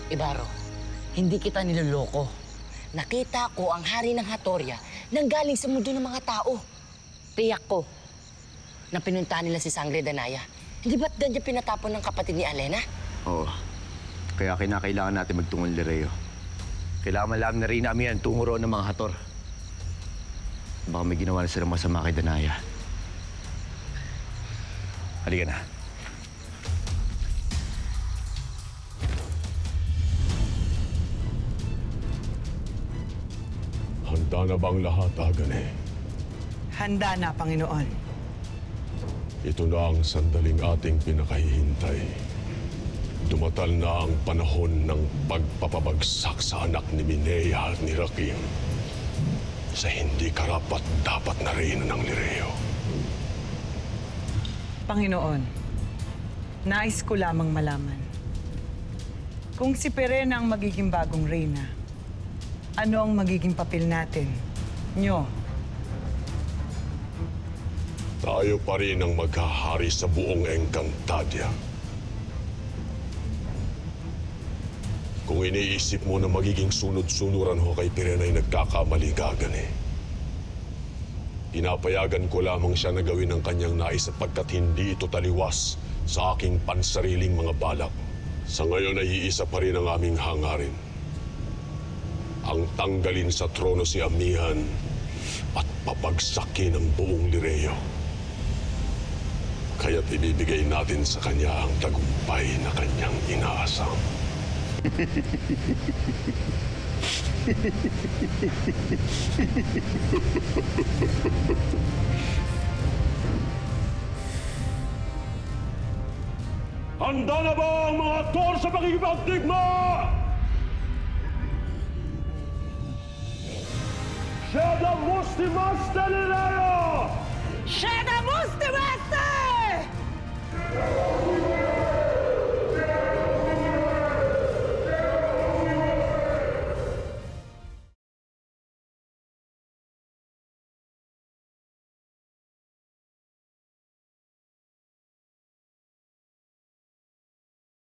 Ibarro, hindi kita niloloko. Nakita ko ang hari ng Hatoria nang galing sa mundo ng mga tao. Tiyak ko na pinuntahan nila si Sangre Danaya. Hindi ba't dyan pinatapon ng kapatid ni Alena? Oo. Kaya kinakailangan natin magtungo ni Lireo. Kailangan malaman na rin namin ang tungo roon ng mga Hator. Baka may ginawa na silang masama kay Danaya. Halika na. Handa na bang lahat, Agane? Handa na, Panginoon. Ito na ang sandaling ating pinakahihintay. Dumatal na ang panahon ng pagpapabagsak sa anak ni Minea at ni Rakim sa hindi karapat-dapat na reyna ng Lireo. Panginoon, nais ko lamang malaman. Kung si Perena ang magiging bagong reyna, ano ang magiging papel natin? Nyo? Tayo pa rin ang maghahari sa buong Encantadia. Kung iniisip mo na magiging sunod-sunuran ho kay Perena ay nagkakamali ka, Agane. Pinapayagan ko lamang siya na gawin ang kanyang nais sapagkat hindi ito taliwas sa aking pansariling mga balak. Sa ngayon ay iisa pa rin ang aming hangarin. Ang tanggalin sa trono si Amihan at papagsakin ang buong Lireo. Kaya't ibibigay natin sa kanya ang tagumpay na kanyang inaasam. Handa na ba ang mga aktor sa pakikipagdigma? Siya Mustimaste Lireo! Siya na Mustimaste!